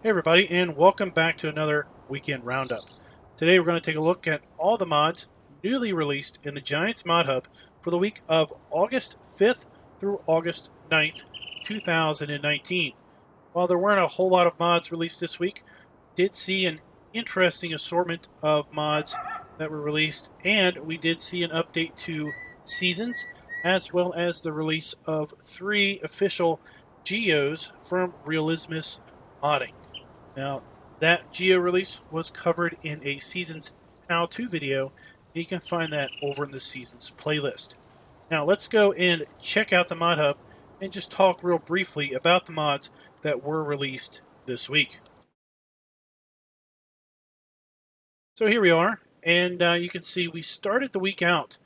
Hey everybody, and welcome back to another Weekend Roundup. Today we're going to take a look at all the mods newly released in the Giants Mod Hub for the week of August 5th through August 9th, 2019. While there weren't a whole lot of mods released this week, did see an interesting assortment of mods that were released, and we did see an update to Seasons, as well as the release of 3 official geos from Realismus Modding. Now, that geo release was covered in a Seasons how-to video. You can find that over in the Seasons playlist. Now, let's go and check out the Mod Hub and just talk real briefly about the mods that were released this week. So here we are, and you can see we started the week out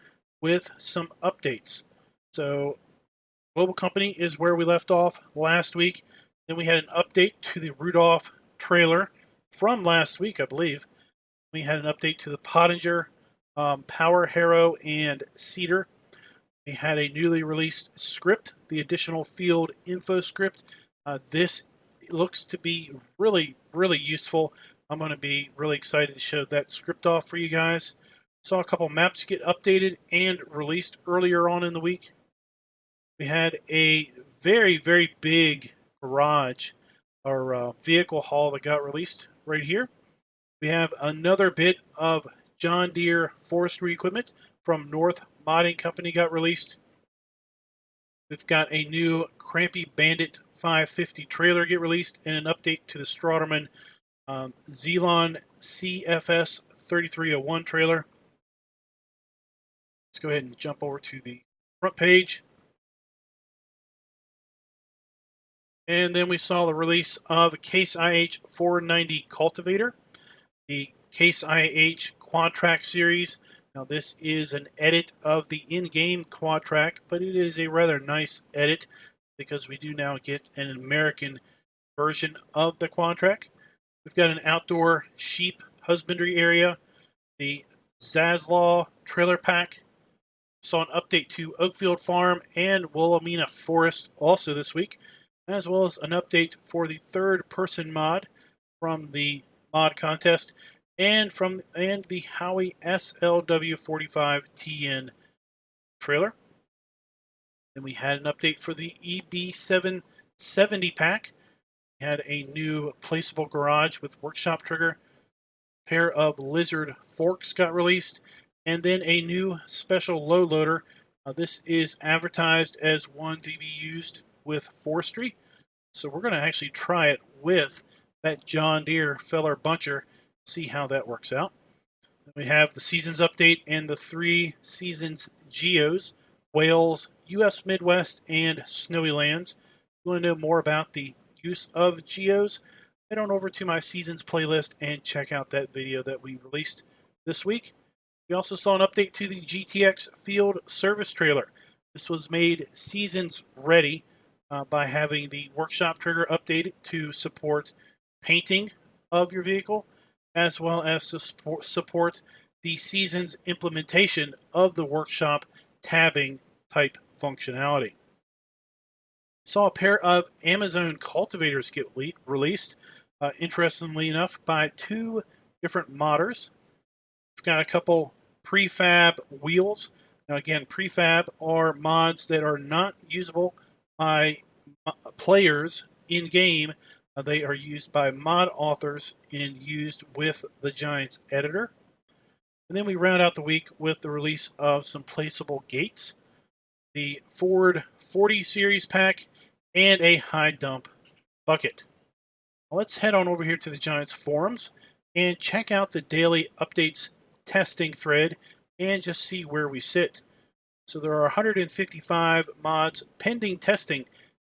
with some updates. So Global Company is where we left off last week. Then we had an update to the Rudolph trailer from last week, I believe. We had an update to the Pottinger, Power Harrow, and Cedar. We had a newly released script, the additional field info script. This looks to be really useful. I'm going to be really excited to show that script off for you guys. Saw a couple maps get updated and released earlier on in the week. We had a very big garage or vehicle haul that got released right here. We have another bit of John Deere forestry equipment from North Modding Company got released. We've got a new Krampe Bandit 550 trailer get released and an update to the Strawderman Zelon CFS 3301 trailer. Let's go ahead and jump over to the front page. And then we saw the release of Case IH 490 Cultivator, the Case IH Quadtrac series. Now this is an edit of the in-game Quadtrac, but it is a rather nice edit because we do now get an American version of the Quadtrac. We've got an outdoor sheep husbandry area, the Zasław Trailer Pack. Saw an update to Oakfield Farm and Wilhelmina Forest also this week, as well as an update for the third-person mod from the mod contest and the Howie SLW45TN trailer. Then we had an update for the EB770 pack. We had a new placeable garage with workshop trigger. A pair of lizard forks got released, and then a new special Lowloader. This is advertised as one to be used with forestry, so we're going to actually try it with that John Deere Feller Buncher, see how that works out. We have the Seasons update and the 3 Seasons Geos, Wales, US Midwest, and Snowy Lands. If you want to know more about the use of Geos, head on over to my Seasons playlist and check out that video that we released this week. We also saw an update to the GTX Field Service Trailer. This was made Seasons ready by having the workshop trigger updated to support painting of your vehicle, as well as to support the Seasons implementation of the workshop tabbing type functionality. Saw a pair of Amazon cultivators get released, interestingly enough, by 2 different modders. We've got a couple prefab wheels. Now again, prefab are mods that are not usable by players in-game. They are used by mod authors and used with the Giants editor. And then we round out the week with the release of some placeable gates, the Ford 40 series pack, and a high dump bucket. Now let's head on over here to the Giants forums and check out the daily updates testing thread and just see where we sit. So there are 155 mods pending testing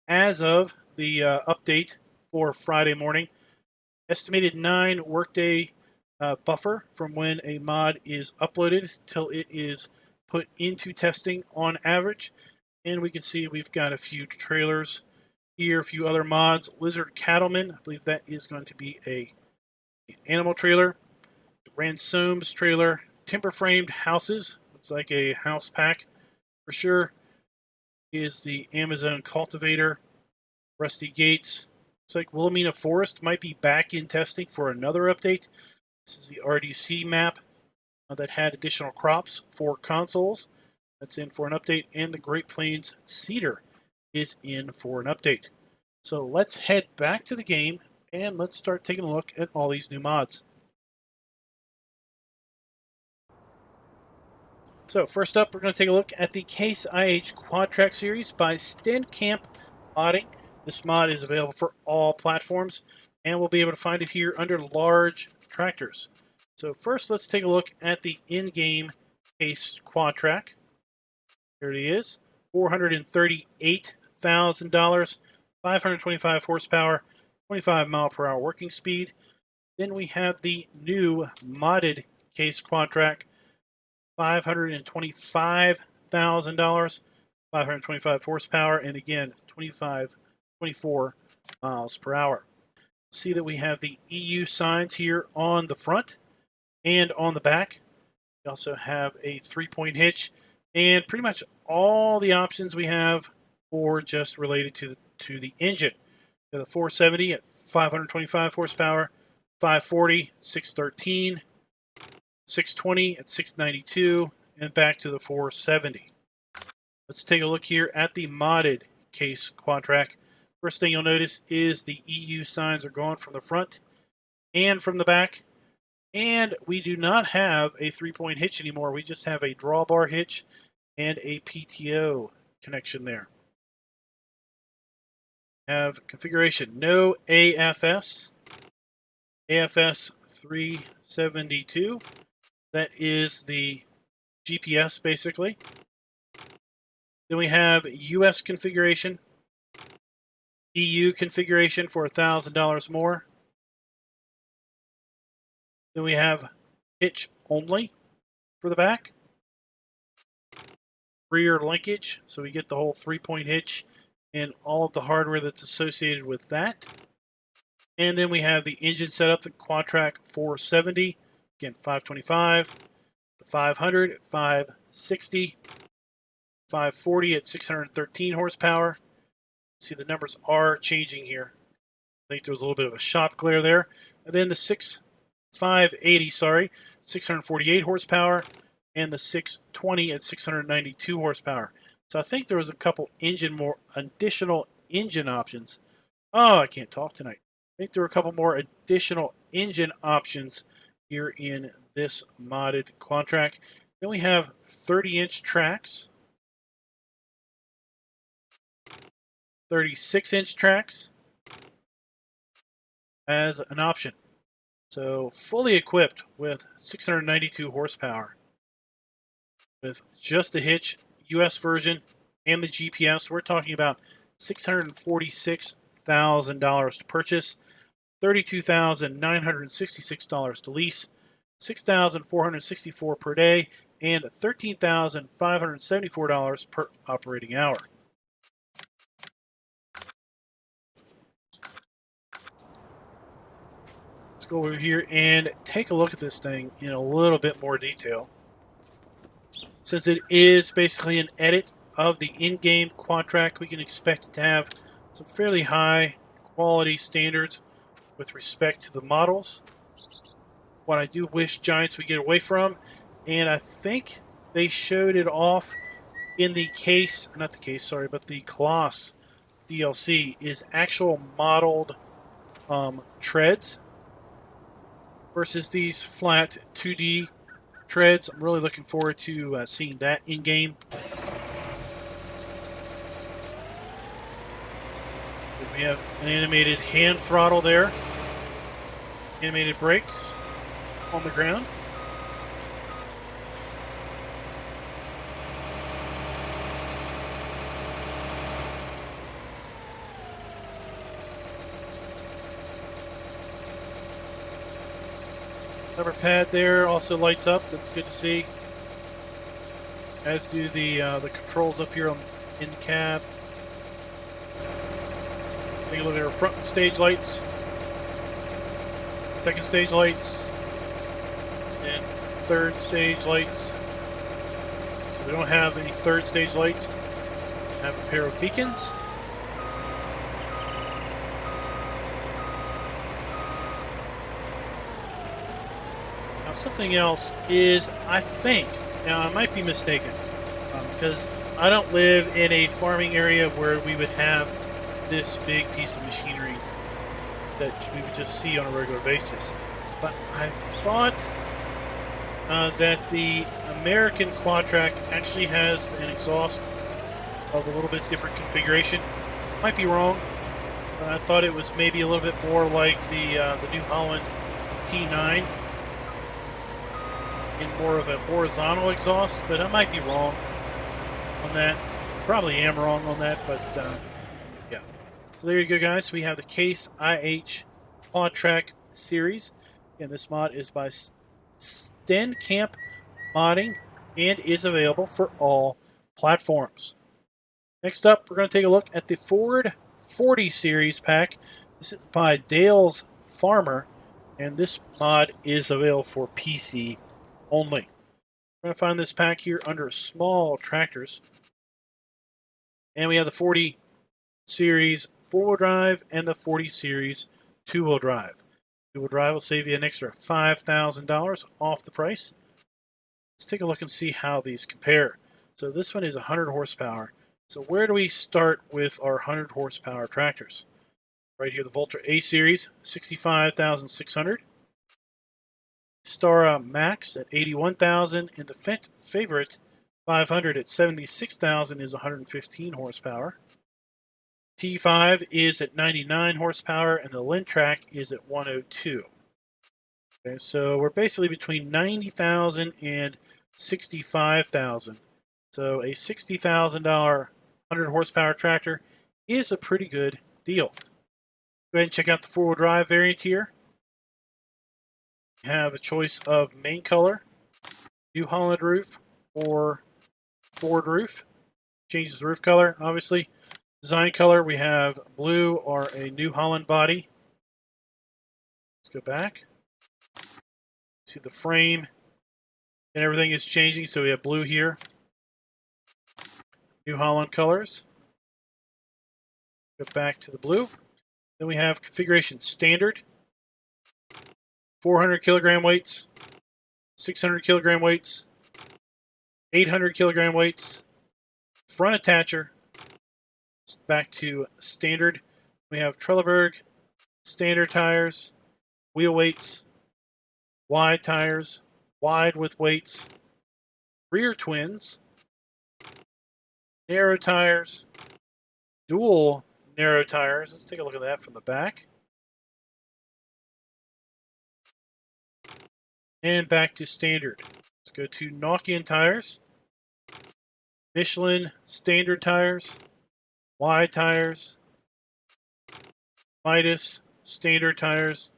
as of the update for Friday morning. Estimated 9 workday buffer from when a mod is uploaded till it is put into testing on average. And we can see we've got a few trailers here, a few other mods. Lizard Cattleman, I believe that is going to be a animal trailer. Ransomes trailer. Timber framed houses, looks like a house pack for sure. Is the Amazon cultivator. Rusty Gates, Looks like Wilhelmina Forest might be back in testing for another update. This is the RDC map that had additional crops for consoles. That's in for an update, and the Great Plains Cedar is in for an update. So let's head back to the game and let's start taking a look at all these new mods. So first up, we're going to take a look at the Case IH Quadtrac series by Stenkamp Modding. This mod is available for all platforms, and we'll be able to find it here under large tractors. So first, let's take a look at the in-game Case Quadtrac. Here it is, $438,000, 525 horsepower, 25 mile per hour working speed. Then we have the new modded Case Quadtrac, $525,000, 525 horsepower, and again, 24 miles per hour. See that we have the EU signs here on the front and on the back. We also have a 3-point hitch, and pretty much all the options we have are just related to the engine. We have the 470 at 525 horsepower, 540, 613, 620 at 692, and back to the 470. Let's take a look here at the modded Case Quadtrac. First thing you'll notice is the EU signs are gone from the front and from the back. And we do not have a 3-point hitch anymore. We just have a drawbar hitch and a PTO connection there. Have configuration, no AFS, AFS 372. That is the GPS, basically. Then we have US configuration, EU configuration for $1,000 more. Then we have hitch only for the back. Rear linkage, so we get the whole 3-point hitch and all of the hardware that's associated with that. And then we have the engine setup, the Quadtrac 470. Again, 525, the 500 at 560, 540 at 613 horsepower. See, the numbers are changing here. I think there was a little bit of a shop glare there. And then the 580, 648 horsepower, and the 620 at 692 horsepower. So I think there was a couple additional engine options. Oh, I can't talk tonight. I think there were a couple more additional engine options here in this modded Quadtrac. Then we have 30-inch tracks, 36-inch tracks as an option. So fully equipped with 692 horsepower with just the hitch, US version, and the GPS. We're talking about $646,000 to purchase, $32,966 to lease, $6,464 per day, and $13,574 per operating hour. Let's go over here and take a look at this thing in a little bit more detail. Since it is basically an edit of the in-game Quadtrac, we can expect it to have some fairly high quality standards with respect to the models. What I do wish Giants would get away from, and I think they showed it off in the the Coloss DLC, is actual modeled treads versus these flat 2D treads. I'm really looking forward to seeing that in game. We have an animated hand throttle there, animated brakes on the ground. Lever pad there also lights up. That's good to see. As do the controls up here in the cab. Take a look at our front stage lights, second stage lights, and third stage lights. So we don't have any third stage lights. We have a pair of beacons. Now, something else is, I think, now I might be mistaken, because I don't live in a farming area where we would have this big piece of machinery that we would just see on a regular basis. But I thought that the American Quadtrac actually has an exhaust of a little bit different configuration. Might be wrong, but I thought it was maybe a little bit more like the New Holland T9 in more of a horizontal exhaust, but I might be wrong on that. Probably am wrong on that, but yeah. So there you go, guys. We have the Case IH Quadtrac series, and this mod is by Camp Modding and is available for all platforms. Next up, we're going to take a look at the Ford 40 series pack. This is by Dale's Farmer, and this mod is available for PC only. We're going to find this pack here under small tractors. And we have the 40 series 4-wheel drive and the 40 series 2-wheel drive. 2-wheel drive will save you an extra $5,000 off the price. Let's take a look and see how these compare. So this one is 100 horsepower. So where do we start with our 100 horsepower tractors? Right here, the Voltra A series, 65,600. Stara Max at 81,000, and the favorite 500 at 76,000 is 115 horsepower. T5 is at 99 horsepower, and the Lintrac is at 102. Okay, so we're basically between 90,000 and 65,000. So a $60,000 100 horsepower tractor is a pretty good deal. Go ahead and check out the 4-wheel drive variant here. You have a choice of main color, New Holland roof, or Ford roof. Changes the roof color, obviously. Design color, we have blue or a New Holland body. Let's go back. See the frame and everything is changing, so we have blue here. New Holland colors. Go back to the blue. Then we have configuration standard. 400 kilogram weights, 600 kilogram weights, 800 kilogram weights, front attacher. Back to standard. We have Trelleborg, standard tires, wheel weights, wide tires, wide with weights, rear twins, narrow tires, dual narrow tires. Let's take a look at that from the back. And back to standard. Let's go to Nokian tires, Michelin standard tires, wide tires, Midas standard tires,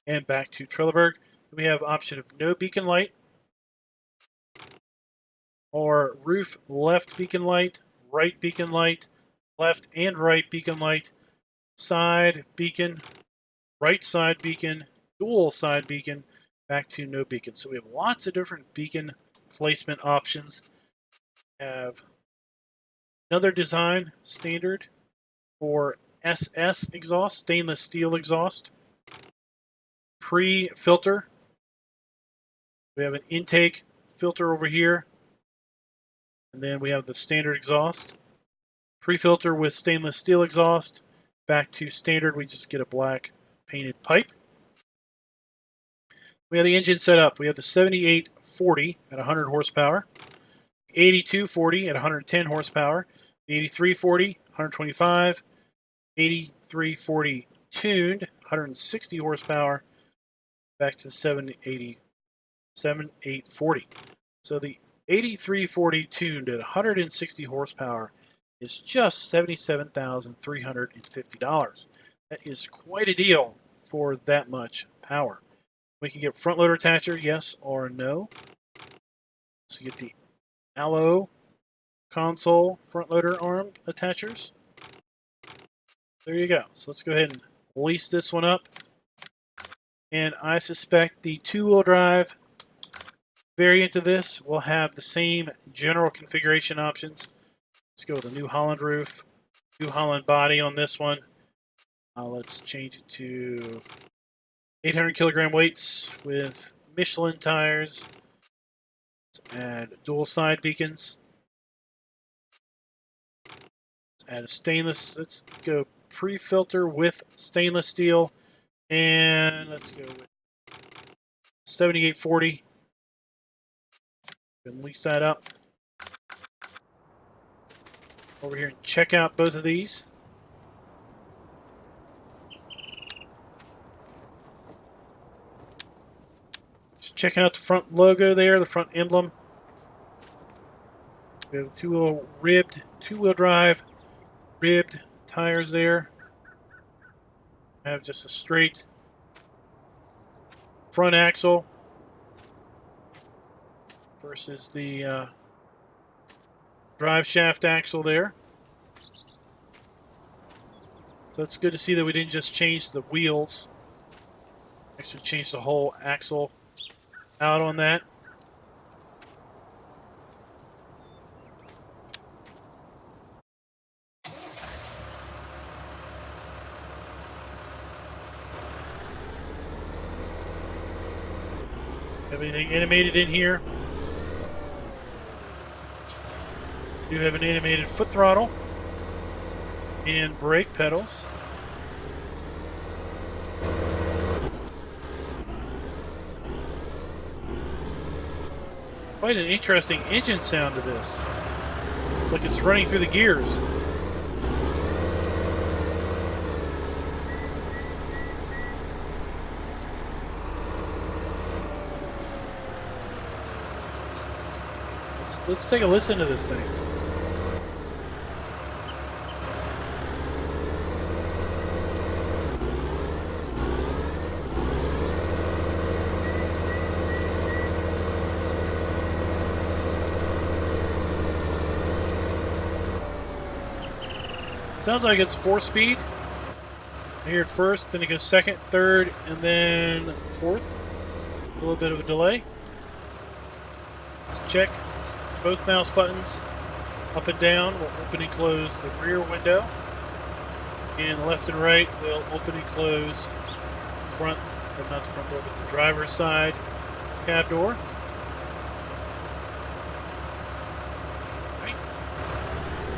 and back to Trelleborg. We have option of no beacon light, or roof left beacon light, right beacon light, left and right beacon light, side beacon, right side beacon, dual side beacon, back to no beacon. So we have lots of different beacon placement options. We have another design standard for SS exhaust, stainless steel exhaust. Pre-filter. We have an intake filter over here. And then we have the standard exhaust. Pre-filter with stainless steel exhaust. Back to standard, we just get a black painted pipe. We have the engine set up. We have the 7840 at 100 horsepower, 8240 at 110 horsepower, the 8340, 125, 8340 tuned, 160 horsepower, back to 7840. So the 8340 tuned at 160 horsepower is just $77,350. That is quite a deal for that much power. We can get front loader attacher, yes or no. So you get the alloy console front loader arm attachers. There you go. So let's go ahead and lease this one up. And I suspect the 2-wheel drive variant of this will have the same general configuration options. Let's go with a New Holland roof, New Holland body on this one. Let's change it to 800 kilogram weights with Michelin tires. Let's add dual side beacons. Let's add a stainless. Let's go pre-filter with stainless steel. And let's go with 7840. Lease that up. Over here and check out both of these. Just checking out the front logo there, the front emblem. We have two-wheel drive, ribbed tires there. I have just a straight front axle versus the drive shaft axle there. So it's good to see that we didn't just change the wheels. Actually changed the whole axle out on that. Have anything animated in here? We do have an animated foot throttle and brake pedals. Quite an interesting engine sound to this. It's like it's running through the gears. Let's take a listen to this thing. Sounds like it's 4-speed. I hear it first, then it goes second, third, and then fourth. A little bit of a delay. Let's check both mouse buttons. Up and down will open and close the rear window. And left and right will open and close the front, or not the front door, but the driver's side cab door. Right.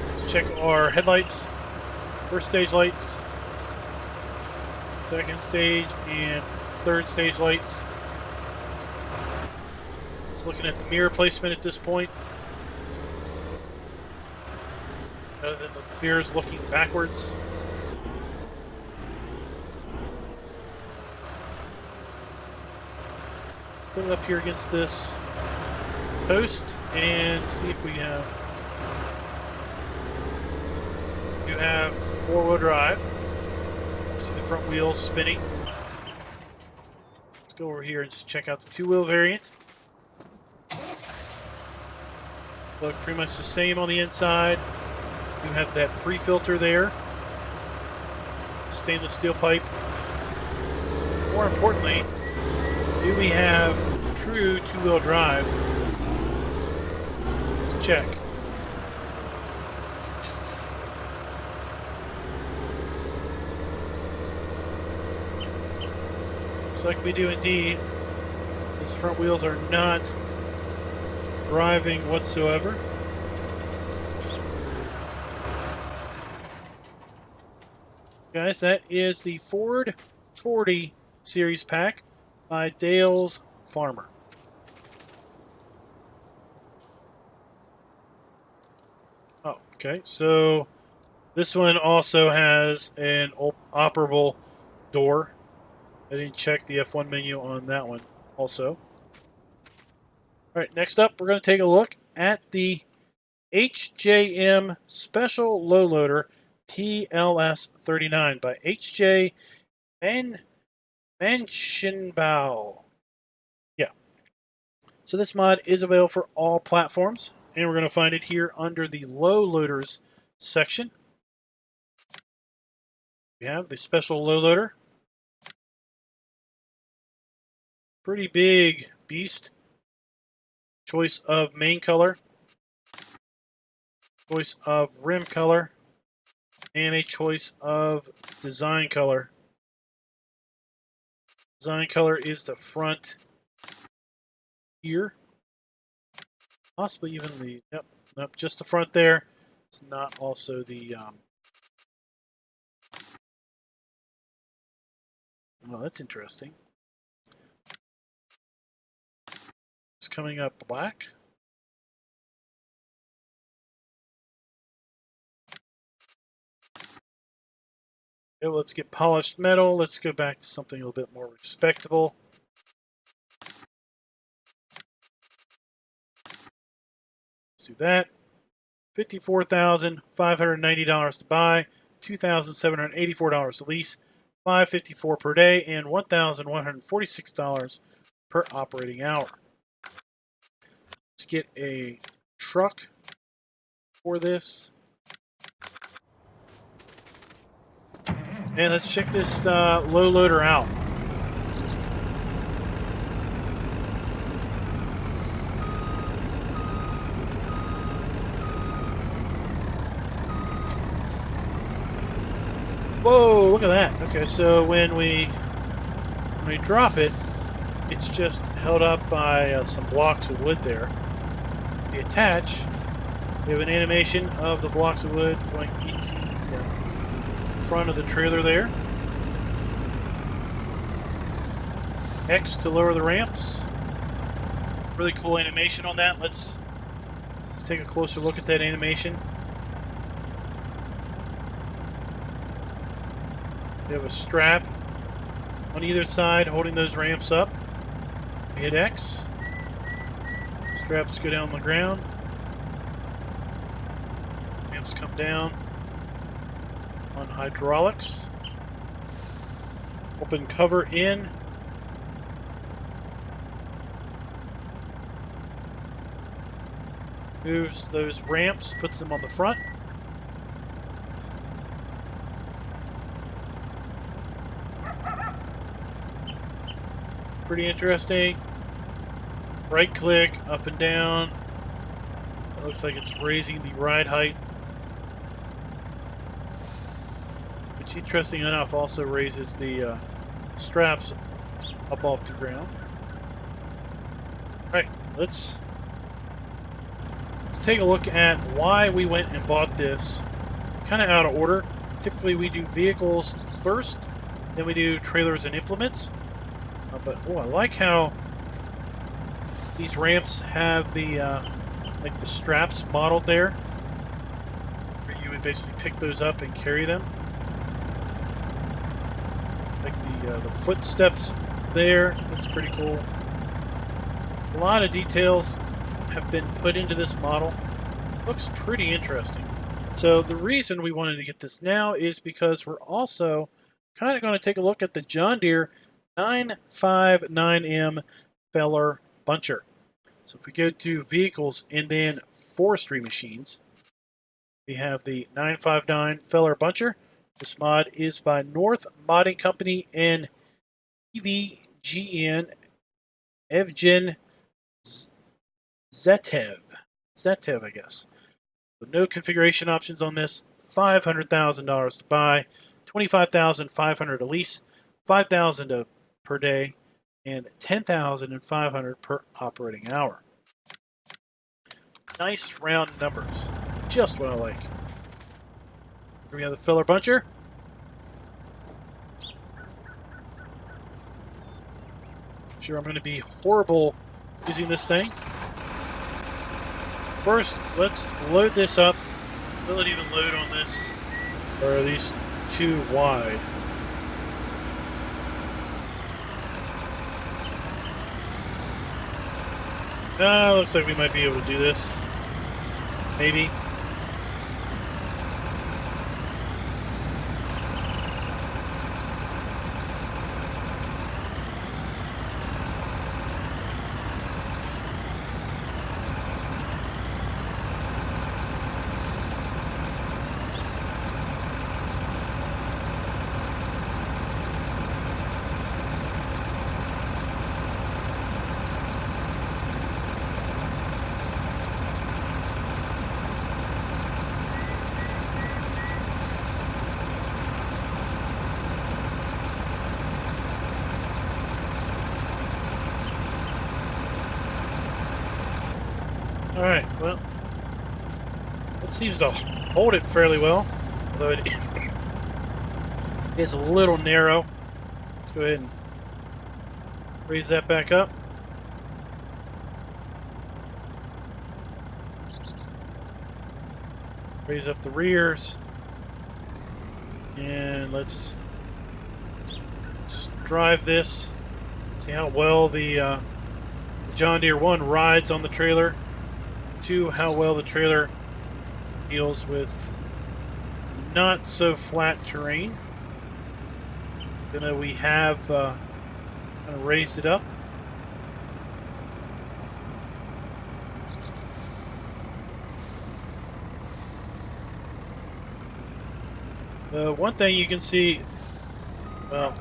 Let's check our headlights. First stage lights, second stage, and third stage lights. Just looking at the mirror placement at this point. Other than the mirrors looking backwards. Put it up here against this post and see if we have. You have 4-wheel drive. See the front wheels spinning. Let's go over here and just check out the 2-wheel variant. Look pretty much the same on the inside. You have that pre-filter there. Stainless steel pipe. More importantly, do we have true 2-wheel drive? Let's check. Looks like we do indeed. These front wheels are not driving whatsoever. Guys, that is the Ford 40 Series pack by Dale's Farmer. Oh, okay. So this one also has an operable door. I didn't check the F1 menu on that one also. All right, next up, we're going to take a look at the HJM Special Lowloader TLS39 by HJ Manchenbau. Yeah. So this mod is available for all platforms, and we're going to find it here under the Lowloaders section. We have the Special Lowloader. Pretty big beast. Choice of main color, choice of rim color, and a choice of design color. Design color is the front here. Possibly even the, yep, nope, just the front there. It's not also the, well, that's interesting. It's coming up black. Okay, well, let's get polished metal. Let's go back to something a little bit more respectable. Let's do that. $54,590 to buy, $2,784 to lease, $554 per day, and $1,146 per operating hour. Let's get a truck for this. And let's check this low loader out. Whoa, look at that. Okay, so when we drop it, it's just held up by some blocks of wood there. We attach, we have an animation of the blocks of wood going into the front of the trailer there. X to lower the ramps. Really cool animation on that. Let's take a closer look at that animation. We have a strap on either side holding those ramps up. We hit X. Straps go down on the ground. Ramps come down on hydraulics. Open cover in. Moves those ramps, puts them on the front. Pretty interesting. Right click, up and down. It looks like it's raising the ride height. Which, interesting enough, also raises the straps up off the ground. Alright, let's take a look at why we went and bought this. Kind of out of order. Typically we do vehicles first, then we do trailers and implements. But oh, I like how these ramps have the like the straps modeled there, where you would basically pick those up and carry them. Like the footsteps there. That's pretty cool. A lot of details have been put into this model. Looks pretty interesting. So the reason we wanted to get this now is because we're also kind of going to take a look at the John Deere 959M feller buncher. So if we go to vehicles and then forestry machines, we have the 959 feller buncher. This mod is by North Modding Company and EVGN Evgen Zetev, I guess. So no configuration options on this. $500,000 to buy, $25,500 to lease, $5,000 per day, and $10,500 per operating hour. Nice round numbers. Just what I like. Here we have the filler buncher. Sure, I'm going to be horrible using this thing. First, let's load this up. Will it even load on this? Or are these too wide? Looks like we might be able to do this. Maybe. Alright, well, it seems to hold it fairly well, although it is a little narrow. Let's go ahead and raise that back up. Raise up the rears. And let's just drive this. See how well the John Deere 1 rides on the trailer. 2, how well the trailer deals with not so flat terrain. Even though we have kind of raised it up. One thing you can see, well,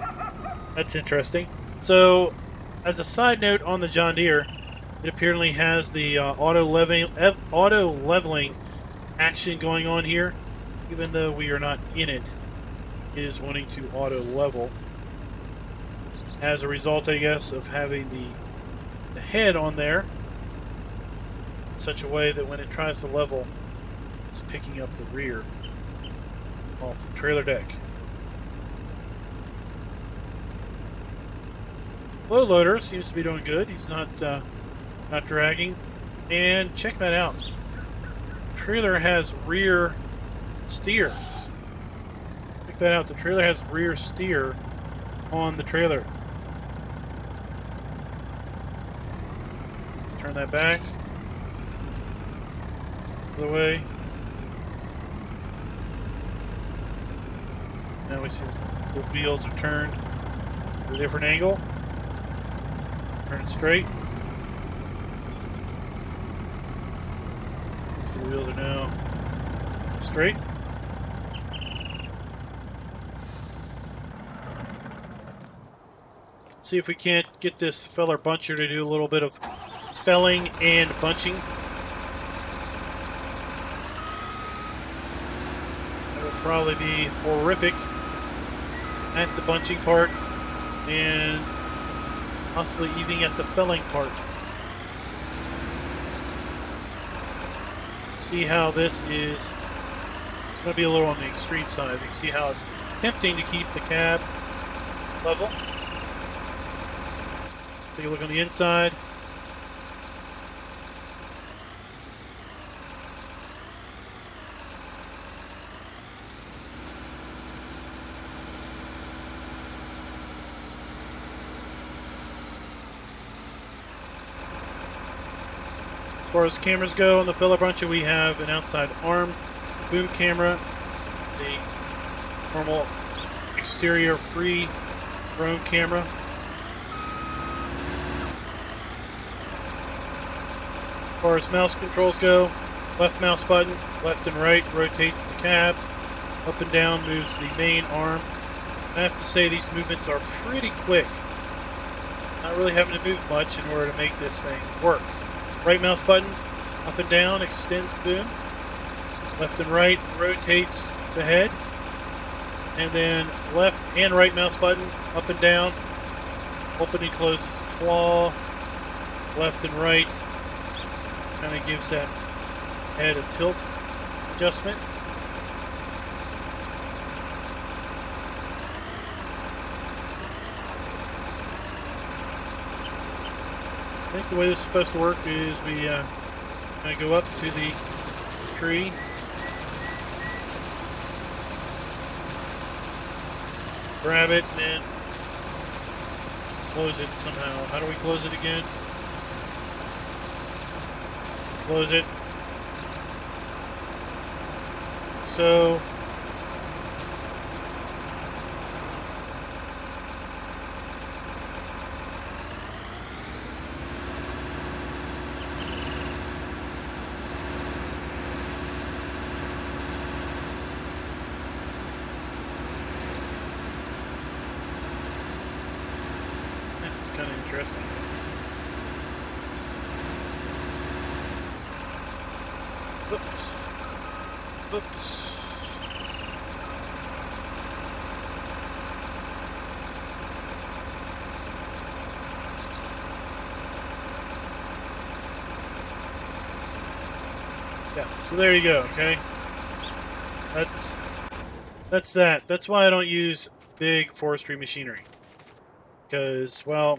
that's interesting. So, as a side note on the John Deere, it apparently has the auto leveling action going on here. Even though we are not in it, it is wanting to auto level. As a result, I guess, of having the head on there in such a way that when it tries to level, it's picking up the rear off the trailer deck. Lowloader seems to be doing good. He's not dragging. And check that out. Trailer has rear steer. Check that out. The trailer has rear steer on the trailer. Turn that back. The way. Now we see the wheels are turned to a different angle. Turn it straight. See the wheels are now straight. See if we can't get this feller buncher to do a little bit of felling and bunching. That will probably be horrific at the bunching part and possibly even at the felling part. See how this is, it's going to be a little on the extreme side. You can see how it's tempting to keep the cab level. Take a look on the inside. As far as cameras go on the filler buncher, we have an outside arm boom camera, the normal exterior free drone camera. As far as mouse controls go, left mouse button, left and right rotates the cab, up and down moves the main arm. I have to say these movements are pretty quick. Not really having to move much in order to make this thing work. Right mouse button, up and down, extends the boom. Left and right rotates the head. And then left and right mouse button, up and down. Open and closes the claw. Left and right. Kind of gives that head a tilt adjustment. I think the way this is supposed to work is we kind of go up to the tree. Grab it and then close it somehow. How do we close it again? Close it. So that's kind of interesting. Oops. Oops. Yeah, so there you go, okay? That's that. That's why I don't use big forestry machinery. Because, well,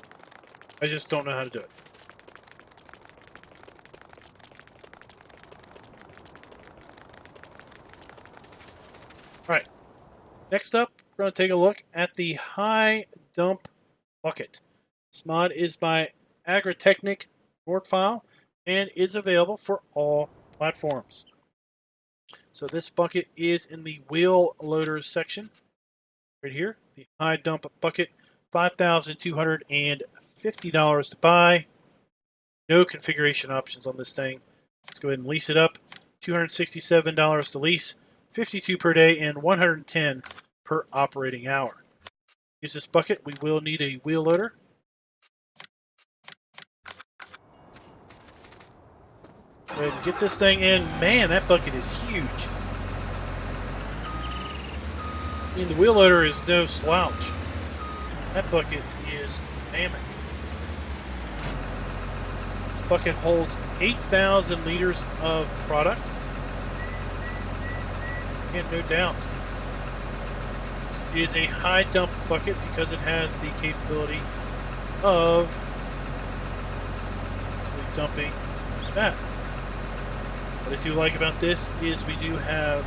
I just don't know how to do it. Alright, next up, we're going to take a look at the high dump bucket. This mod is by Agritechnic Nordfile and is available for all platforms. So this bucket is in the wheel loaders section right here. The high dump bucket, $5,250 to buy. No configuration options on this thing. Let's go ahead and lease it up. $267 to lease, $52 per day, and $110 per operating hour. Use this bucket. We will need a wheel loader. Go ahead and get this thing in. Man, that bucket is huge. I mean, the wheel loader is no slouch. That bucket is mammoth. This bucket holds 8,000 liters of product. And no doubt, this is a high dump bucket because it has the capability of actually dumping that. What I do like about this is we do have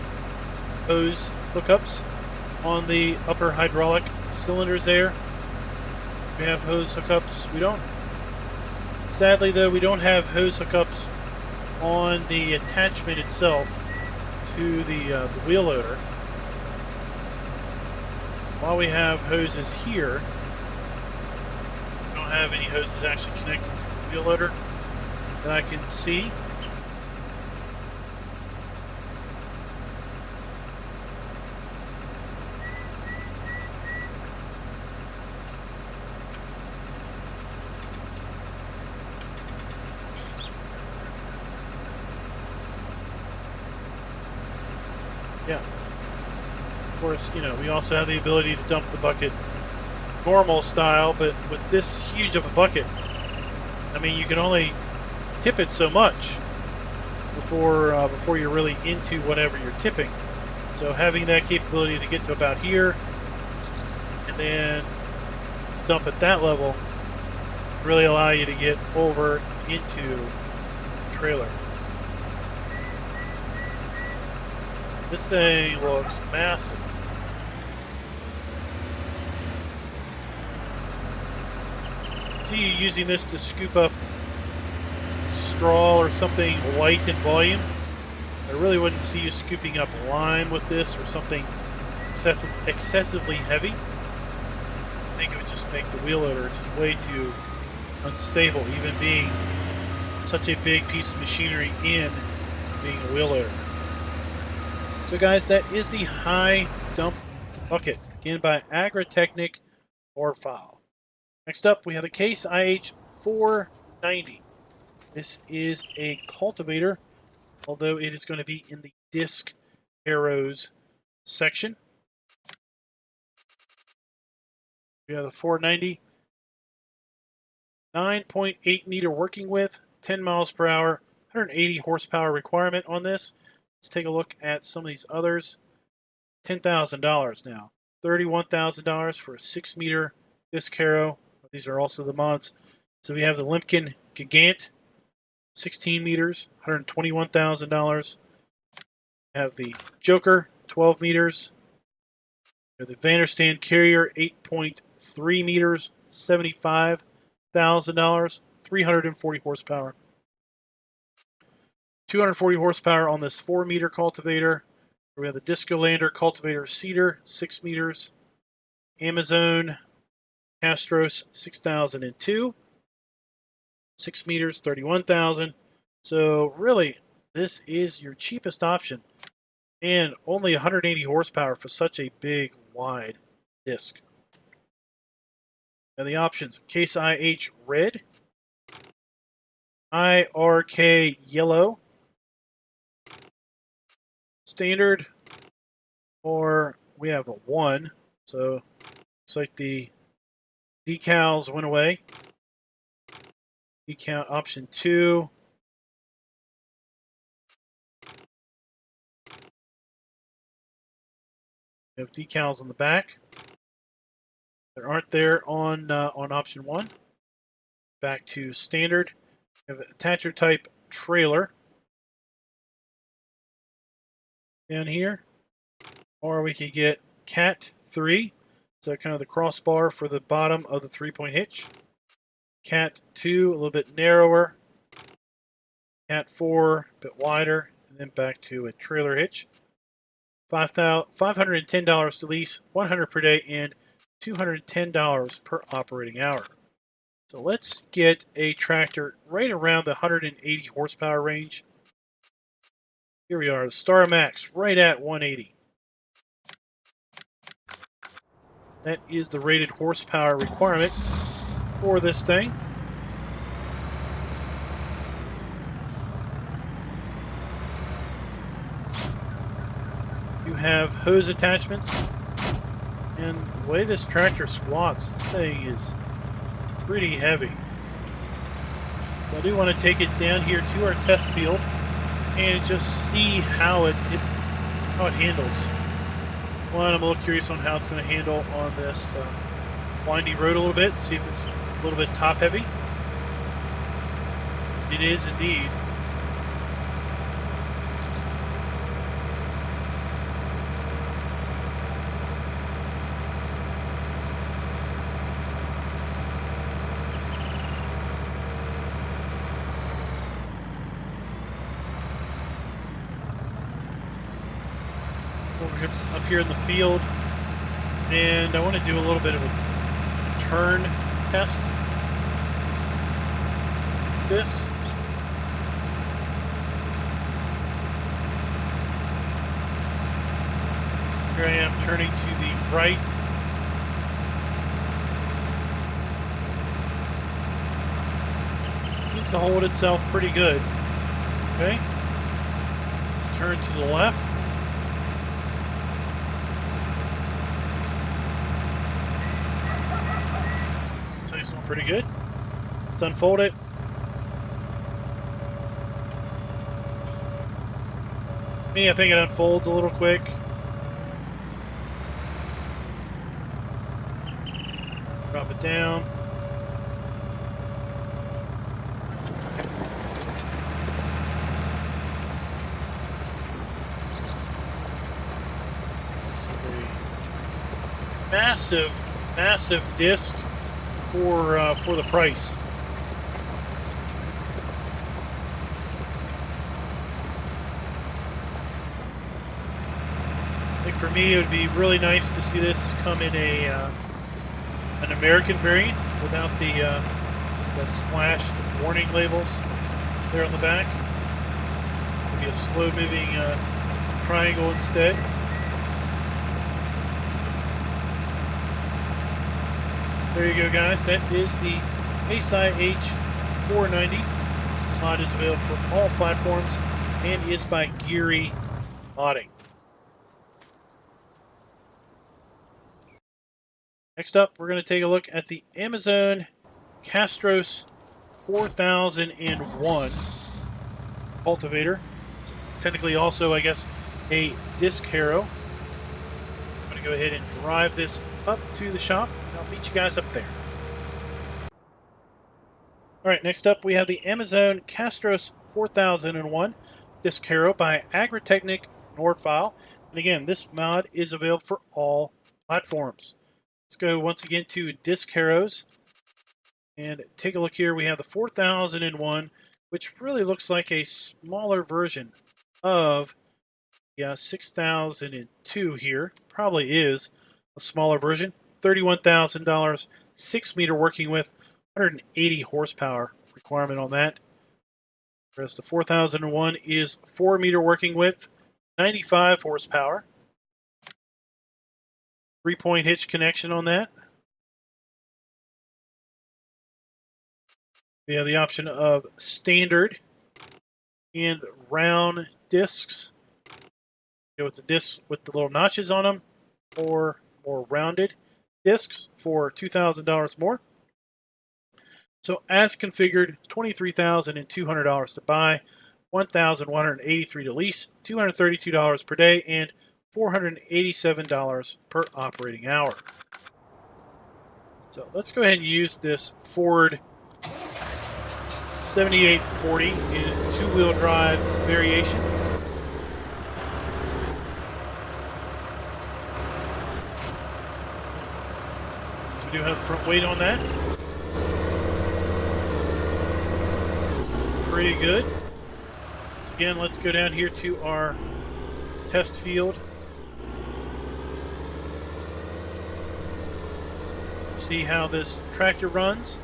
hose hookups on the upper hydraulic cylinders there. We have hose hookups. We don't, sadly though, we don't have hose hookups on the attachment itself to the wheel loader. While we have hoses here, we don't have any hoses actually connected to the wheel loader that I can see. Yeah. Of course, you know, we also have the ability to dump the bucket normal style, but with this huge of a bucket, I mean, you can only tip it so much before you're really into whatever you're tipping. So having that capability to get to about here and then dump at that level really allow you to get over into the trailer. This thing looks massive. See you using this to scoop up straw or something light in volume. I really wouldn't see you scooping up lime with this or something excessively heavy. I think it would just make the wheel loader just way too unstable, even being such a big piece of machinery in being a wheel loader. So guys, that is the high dump bucket, again by Agritechnic Nordfile. Next up, we have the Case IH 490. This is a cultivator, although it is going to be in the disc arrows section. We have the 490, 9.8 meter working width, 10 miles per hour, 180 horsepower requirement on this. Let's take a look at some of these others. $10,000 now. $31,000 for a 6 meter disc harrow. These are also the mods. So we have the Limkin Gigant, 16 meters, $121,000. We have the Joker, 12 meters. We have the Vanderstand Carrier, 8.3 meters, $75,000, 340 horsepower. 240 horsepower on this 4 meter cultivator. We have the Disco Lander Cultivator Cedar, 6 meters. Amazon Catros 6002, 6 meters, 31,000. So really, this is your cheapest option. And only 180 horsepower for such a big, wide disc. And the options, Case IH Red, IRK Yellow, Standard, or we have a 1. So looks like the decals went away. Decal option 2. You have decals on the back. There aren't there on option 1. Back to standard. You have an attacher type trailer down here. Or we could get Cat 3. So kind of the crossbar for the bottom of the 3-point hitch. Cat 2, a little bit narrower. Cat 4, a bit wider. And then back to a trailer hitch. $510 to lease, $100 per day, and $210 per operating hour. So let's get a tractor right around the 180 horsepower range. Here we are, the Star Max, right at 180. That is the rated horsepower requirement for this thing. You have hose attachments, and the way this tractor squats, this thing is pretty heavy. So I do want to take it down here to our test field and just see how it handles. One, I'm a little curious on how it's going to handle on this windy road a little bit, see if it's a little bit top heavy. It is indeed. Over here, up here in the field, and I want to do a little bit of a turn test. This. Here I am turning to the right. Seems to hold itself pretty good. Okay. Let's turn to the left. So it's going pretty good. Let's unfold it. I think it unfolds a little quick. Drop it down. This is a massive disc for the price. I think for me it would be really nice to see this come in an American variant without the slashed warning labels there on the back. Maybe a slow-moving triangle instead. There you go, guys. That is the ASI H490. This mod is available for all platforms and is by Geary Modding. Next up, we're going to take a look at the Amazon Catros 4001 cultivator. It's technically also, I guess, a disc harrow. I'm going to go ahead and drive this up to the shop, and I'll meet you guys up there. Alright, next up we have the Amazon Catros 4001 disc harrow by Agritechnic Nordfile. And again, this mod is available for all platforms. Let's go once again to disc harrows and take a look here. We have the 4001, which really looks like a smaller version of the 6002 here. Probably is a smaller version. $31,000, 6-meter working width, 180 horsepower requirement on that. Whereas the 4001 is 4-meter working width, 95 horsepower. 3-point hitch connection on that. We have the option of standard and round discs. Go with the discs with the little notches on them, or more rounded discs for $2,000 more. So as configured, $23,200 to buy, $1,183 to lease, $232 per day, and $487 per operating hour. So let's go ahead and use this Ford 7840 in two-wheel drive variation. So we do have front weight on that. It's pretty good. So again, let's go down here to our test field. See how this tractor runs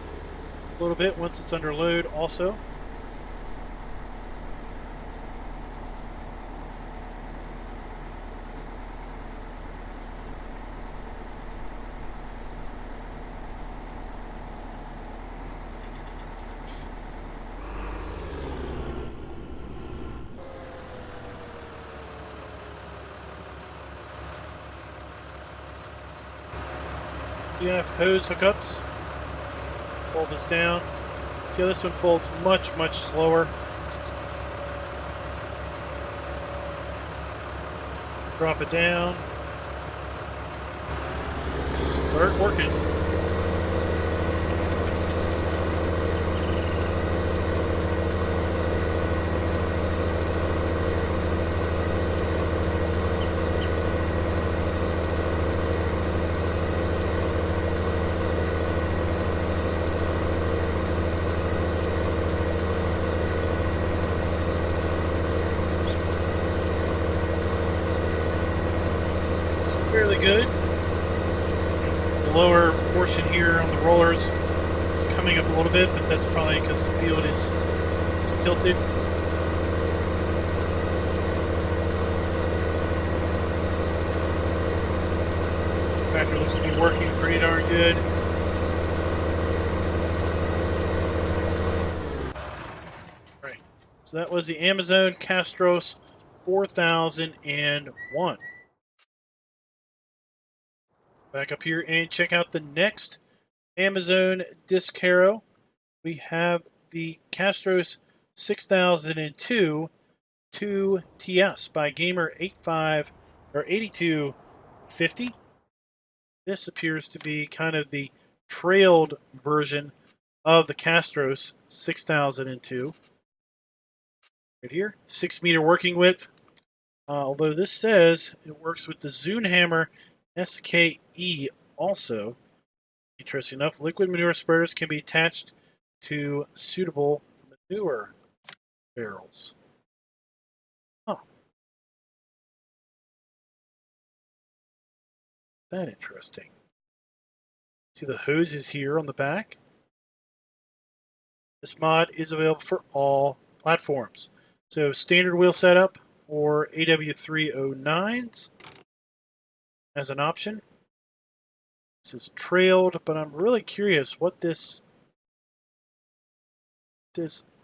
a little bit once it's under load also. You have hose hookups. Fold this down. See how this one folds much, much slower. Drop it down. Start working. Fairly good. The lower portion here on the rollers is coming up a little bit, but that's probably because the field is tilted. Tractor looks to be working pretty darn good. Right. So that was the Amazon Catros 4001. Back up here and check out the next Amazon disc harrow. We have the Catros 6002 2TS by Gamer85 or 8250. This appears to be kind of the trailed version of the Catros 6002. Right here, 6-meter working width. Although this says it works with the Zunhammer SKE also. Interesting enough, liquid manure spreaders can be attached to suitable manure barrels. Oh. That interesting. See the hoses here on the back? This mod is available for all platforms. So standard wheel setup or AW309s. As an option. This is trailed, but I'm really curious what this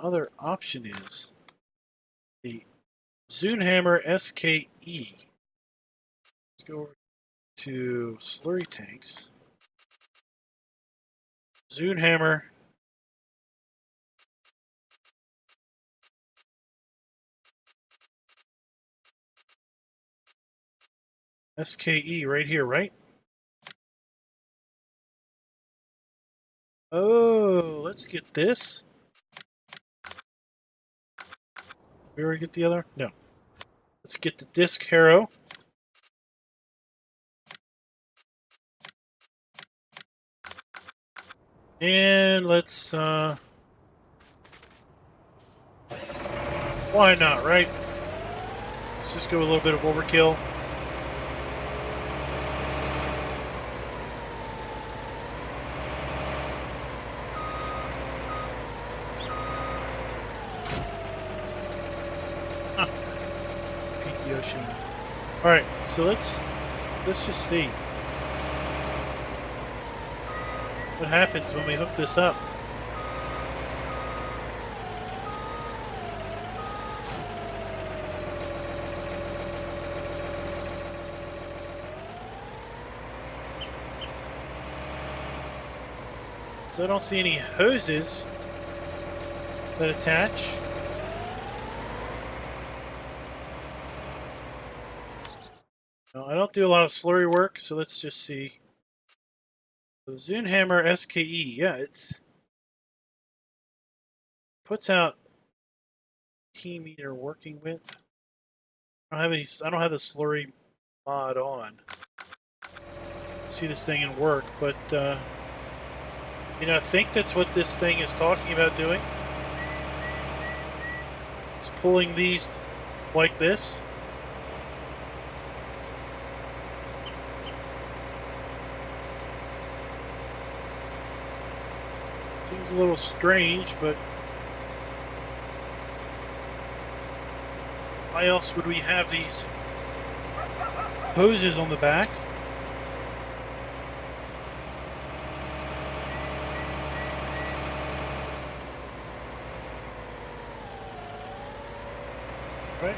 other option is. The Zunhammer SKE. Let's go over to slurry tanks. Zunhammer SKE right here, right? Oh, let's get this. We already get the other? No. Let's get the disc harrow. And let's, why not, right? Let's just go a little bit of overkill. PTO shaft. Alright, so let's just see what happens when we hook this up. So I don't see any hoses that attach. don't do a lot of slurry work, so let's just see. The Zunhammer SKE, yeah, it's puts out T-meter working with. I don't have the slurry mod on. See this thing in work, but you know, I think that's what this thing is talking about doing. It's pulling these like this. Seems a little strange, but why else would we have these hoses on the back? Right?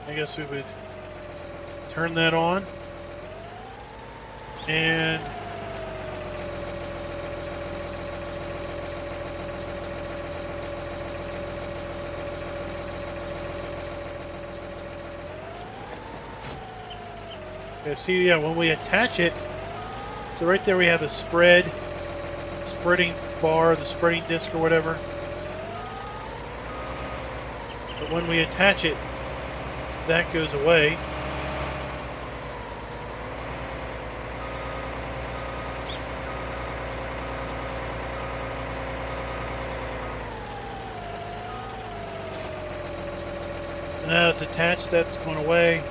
I guess we would turn that on. And see, yeah, when we attach it, so right there we have the spreading bar, the spreading disc or whatever. But when we attach it, that goes away. And now it's attached, that's going away.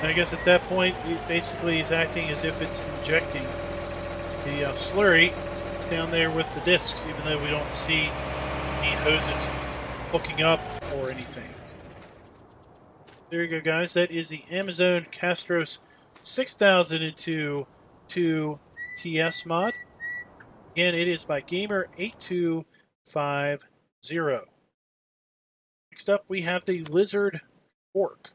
And I guess at that point, it basically is acting as if it's injecting the slurry down there with the discs, even though we don't see any hoses hooking up or anything. There you go, guys. That is the Amazon Catros 6002 TS mod. Again, it is by Gamer8250. Next up, we have the Lizard Fork.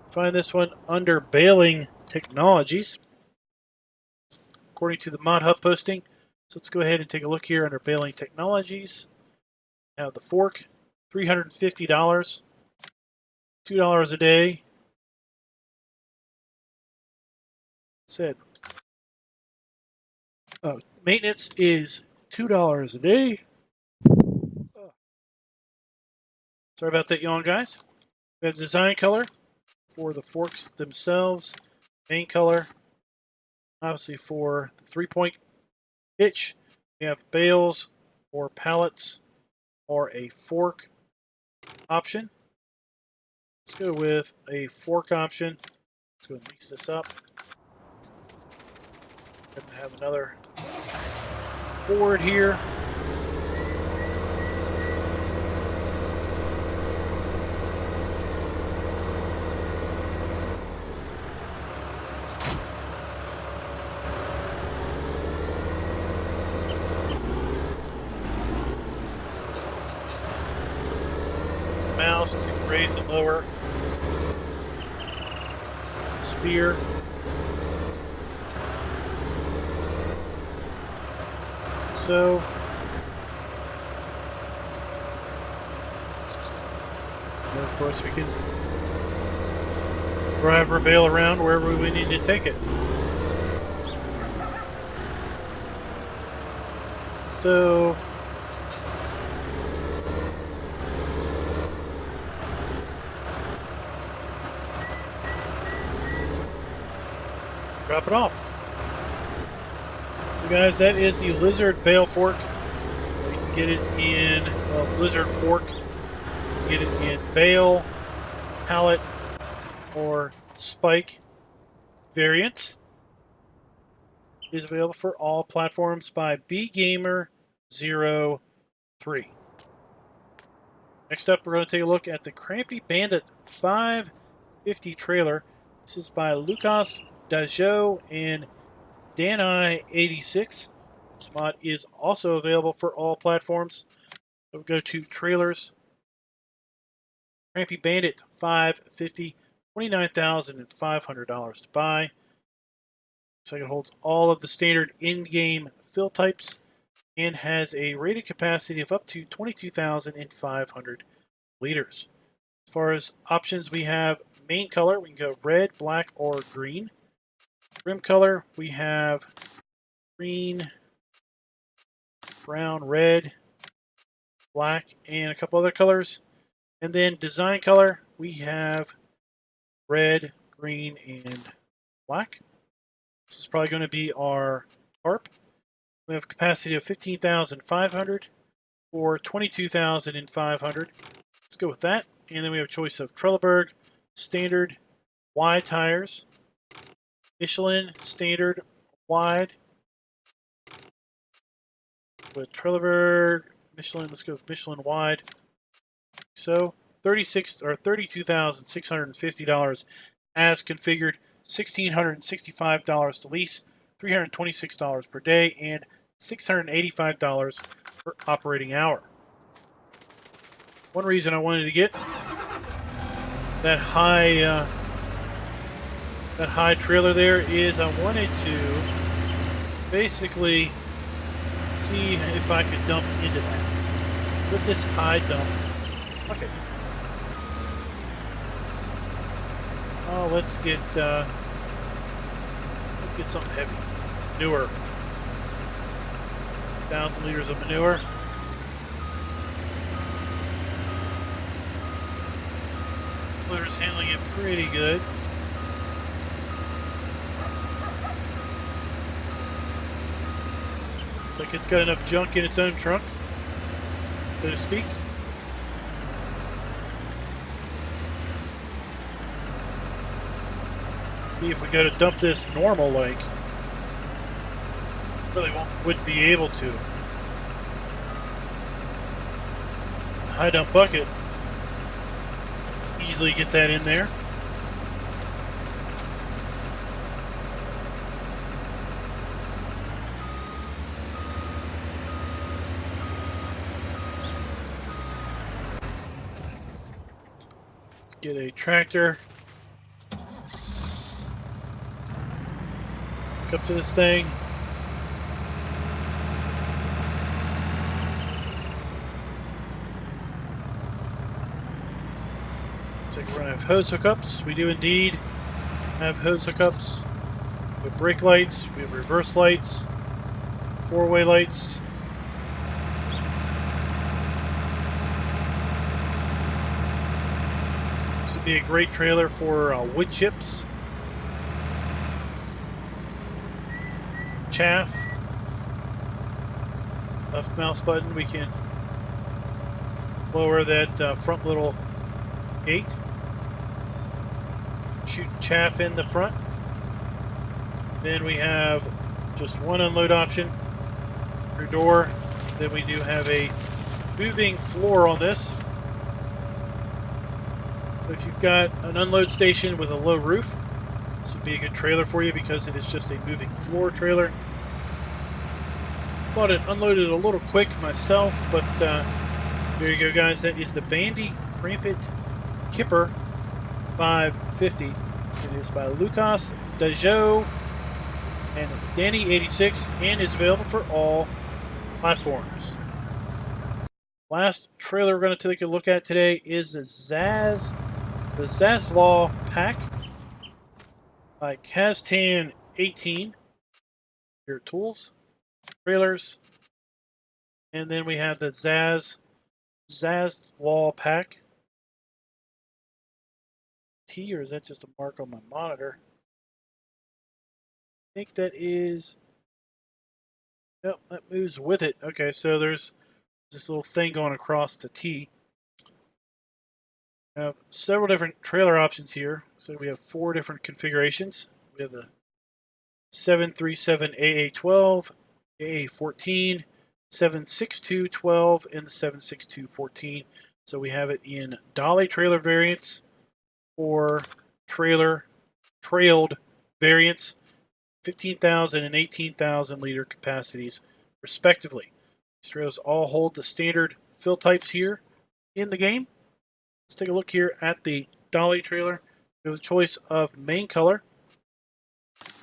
Find this one under Baling Technologies, according to the modhub posting. So let's go ahead and take a look here under Baling Technologies. We have the fork, $350, $2 a day. Said maintenance is $2 a day. Sorry about that yawn, guys. We have the design color for the forks themselves. Main color, obviously for the 3-point pitch. We have bales or pallets or a fork option. Let's go with a fork option. Let's go and mix this up. Going to have another board here. Mouse to raise and lower. Spear. So and of course we can drive our bale around wherever we need to take it. So drop it off. So guys, that is the Lizard Bale Fork. You can get it in Lizard Fork. You can get it in bale, pallet, or spike variants. It is available for all platforms by BGamer03. Next up, we're going to take a look at the Krampe Bandit 550 trailer. This is by Lucas Dajo and Danai86. This mod is also available for all platforms. So we go to trailers. Krampe Bandit 550 $29,500 to buy. So it holds all of the standard in-game fill types and has a rated capacity of up to 22,500 liters. As far as options, we have main color. We can go red, black, or green. Rim color, we have green, brown, red, black, and a couple other colors. And then design color, we have red, green, and black. This is probably going to be our tarp. We have a capacity of 15,500 or 22,500. Let's go with that. And then we have a choice of Trelleborg, standard, wide tires, Michelin, standard, wide. With Trelleborg, Michelin, let's go with Michelin wide. So $32,650 as configured, $1,665 to lease, $326 per day, and $685 per operating hour. One reason I wanted to get that high trailer there is I wanted to basically see if I could dump into that with this high dump. Okay. Oh, let's get something heavy. Manure. 1,000 liters of manure. Loader's handling it pretty good. Looks like it's got enough junk in its own trunk, so to speak. See if we go to dump this normal like. Really wouldn't be able to. High dump bucket. Easily get that in there. Let's get a tractor. Hook up to this thing. Looks like we're going to have hose hookups. We do indeed have hose hookups. We have brake lights. We have reverse lights. Four-way lights. This would be a great trailer for wood chips. Chaff. Left mouse button, we can lower that front little gate. Shoot chaff in the front. Then we have just one unload option per door. Then we do have a moving floor on this. If you've got an unload station with a low roof, this would be a good trailer for you because it is just a moving floor trailer. Thought it unloaded a little quick myself, but there you go, guys. That is the Bandy Krampe Kipper 550. It is by Lucas Dajo and Danny86 and is available for all platforms. Last trailer we're going to take a look at today is the Zasław Pack by Kaztan18. Here, tools, trailers, and then we have the Zasław Pack. T, or is that just a mark on my monitor? I think that is. Nope, that moves with it. Okay, so there's this little thing going across the T. We have several different trailer options here. So we have 4 different configurations. We have the 737 AA12, AA14, 76212, and the 76214. So we have it in dolly trailer variants or trailed variants, 15,000 and 18,000 liter capacities respectively. These trailers all hold the standard fill types here in the game. Let's take a look here at the dolly trailer. We have a choice of main color,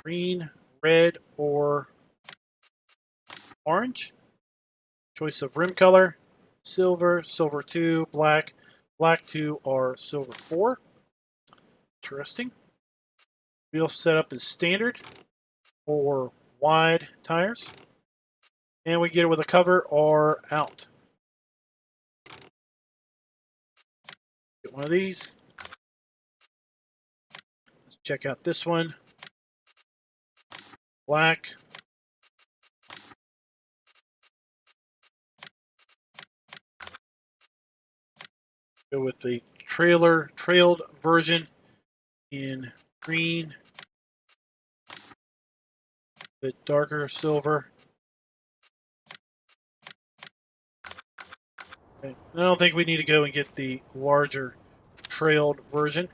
green, red, or orange. Choice of rim color, silver, silver 2, black, black 2, or silver 4. Interesting. Wheel setup is standard or wide tires. And we get it with a cover or out. Get one of these. Let's check out this one. Black. Go with the trailed version in green. Bit darker silver. Okay. I don't think we need to go and get the larger trailed version.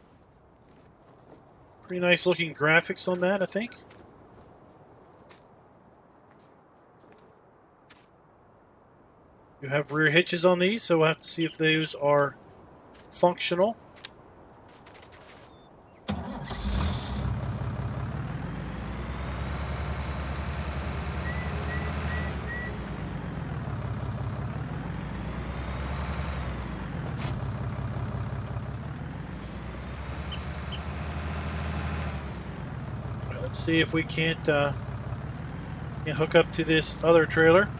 Pretty nice looking graphics on that, I think. You have rear hitches on these, so we'll have to see if those are functional. Let's see if we can't hook up to this other trailer.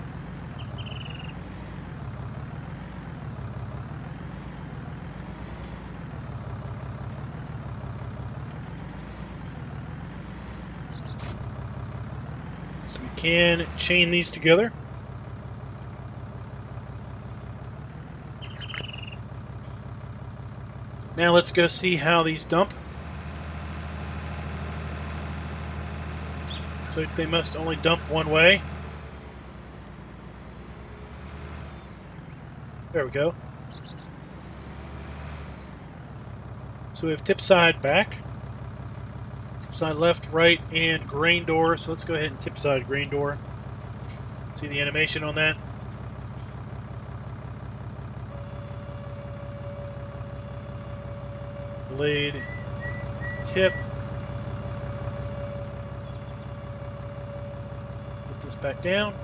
So we can chain these together. Now let's go see how these dump. So they must only dump one way. There we go. So we have tip side back, tip side left, right, and grain door. So let's go ahead and tip side grain door. See the animation on that? Blade, tip. Put this back down.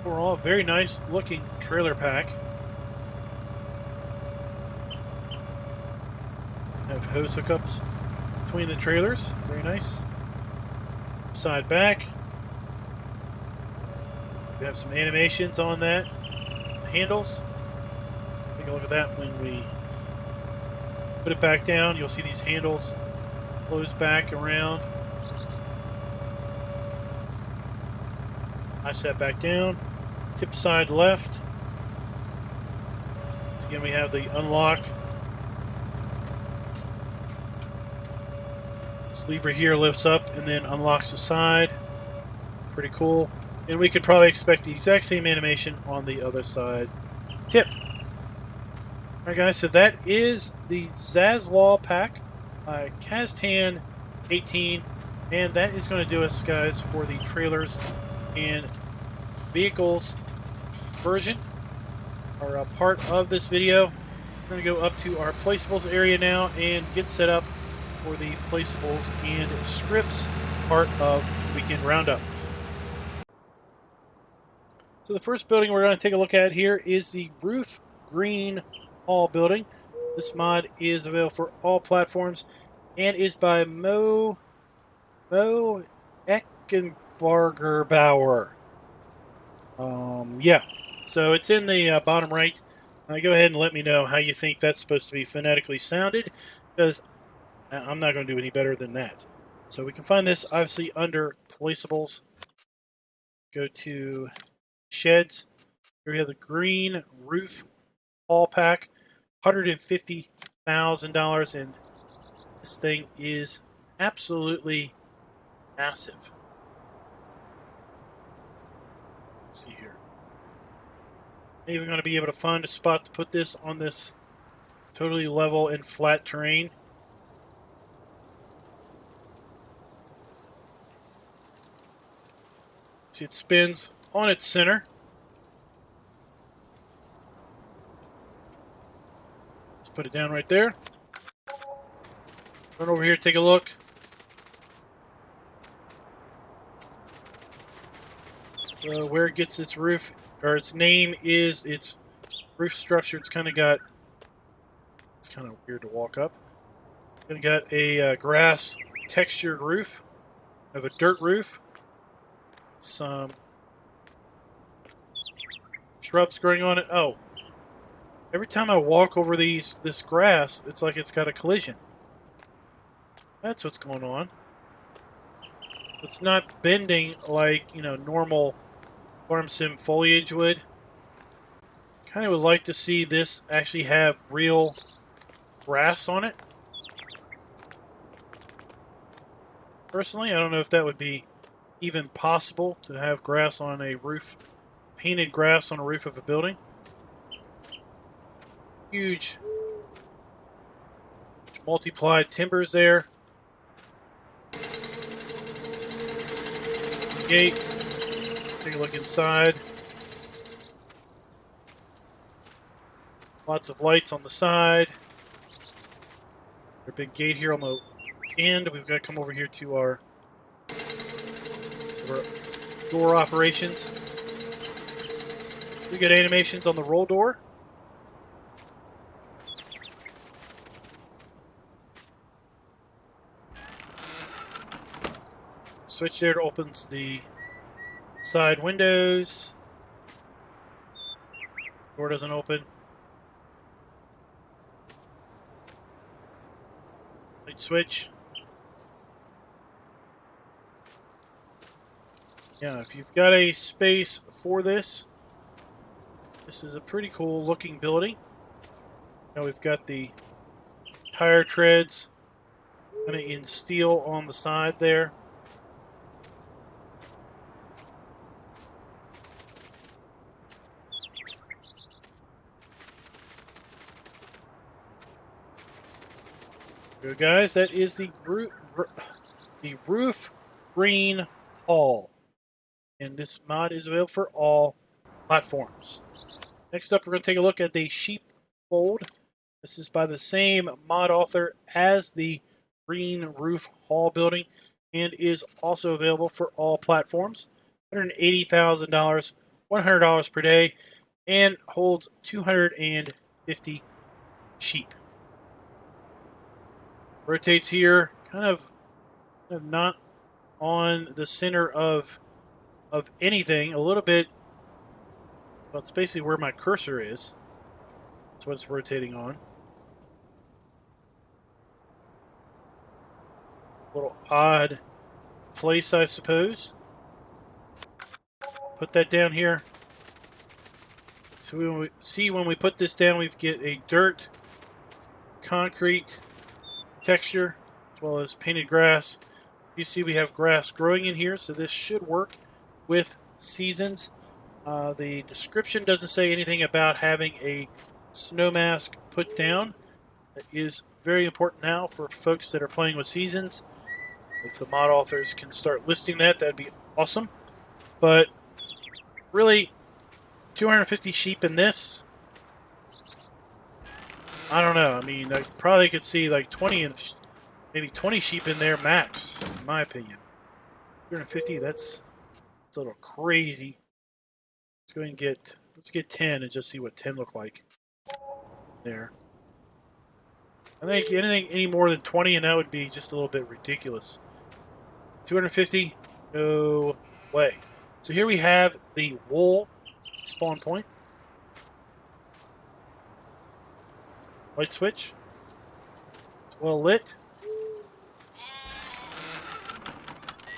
Overall, very nice looking trailer pack. Have hose hookups between the trailers. Very nice. Side back. We have some animations on that. Handles. Take a look at that when we put it back down. You'll see these handles close back around. Notch that back down. Tip side left. So again, we have the unlock. This lever here lifts up and then unlocks the side. Pretty cool. And we could probably expect the exact same animation on the other side. Tip. Alright guys, so that is the Zasław Pack by Kaztan 18. And that is going to do us, guys, for the trailers and vehicles version, or part of this video. We're going to go up to our placeables area now and get set up for the placeables and scripts part of the weekend roundup. So the first building we're going to take a look at here is the RoofGreenHall building. This mod is available for all platforms and is by Mo Eckenbargerbauer. Yeah, so it's in the bottom right. Go ahead and let me know how you think that's supposed to be phonetically sounded, because I'm not going to do any better than that. So we can find this obviously under placeables. Go to sheds. Here we have the green roof all pack, $150,000, and this thing is absolutely massive. Let's see here. Even going to be able to find a spot to put this on this totally level and flat terrain. See, it spins on its center. Let's put it down right there. Run over here, take a look. So where it gets its roof, or its name is its roof structure. It's kind of weird to walk up. It's got a grass textured roof. I have a dirt roof. Some shrubs growing on it. Oh, every time I walk over this grass, it's like it's got a collision. That's what's going on. It's not bending like, normal farm sim foliage would. Kind of would like to see this actually have real grass on it. Personally, I don't know if that would be even possible to have grass on a roof, painted grass on a roof of a building. Huge multiplied timbers there. Gate. Take a look inside. Lots of lights on the side. Our big gate here on the end. We've got to come over here to our door operations. We got animations on the roll door. Switch there opens the side windows. Door doesn't open. Light switch. Yeah, if you've got a space for this, this is a pretty cool looking building. Now we've got the tire treads kind of in steel on the side there. Good guys, that is the RoofGreenHall, and this mod is available for all platforms. Next up, we're going to take a look at the sheepfold. This is by the same mod author as the Green Roof Hall building, and is also available for all platforms. $180,000, $100 per day, and holds 250 sheep. Rotates here, kind of not on the center of anything. A little bit, well, it's basically where my cursor is. That's what it's rotating on. A little odd place, I suppose. Put that down here. So when we put this down, we get a dirt, concrete texture, as well as painted grass. You see we have grass growing in here, so this should work with seasons. The description doesn't say anything about having a snow mask put down. That is very important now for folks that are playing with seasons. If the mod authors can start listing that, that'd be awesome. But really, 250 sheep in this, I don't know. I mean, I probably could see like 20 and maybe 20 sheep in there max, in my opinion. 250, that's a little crazy. Let's go ahead and let's get 10 and just see what 10 look like there. I think any more than 20 and that would be just a little bit ridiculous. 250, no way. So here we have the wool spawn point. Light switch. It's well lit.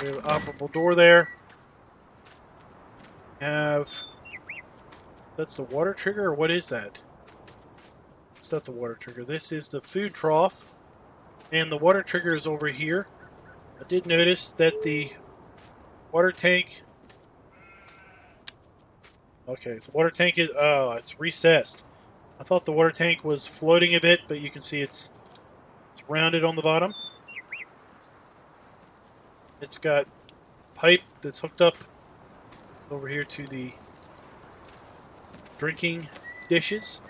We have an operable door there. That's the water trigger, or what is that? It's not the water trigger. This is the food trough, and the water trigger is over here. I did notice that the water tank. Okay, the water tank is. Oh, it's recessed. I thought the water tank was floating a bit, but you can see it's rounded on the bottom. It's got pipe that's hooked up over here to the drinking dishes.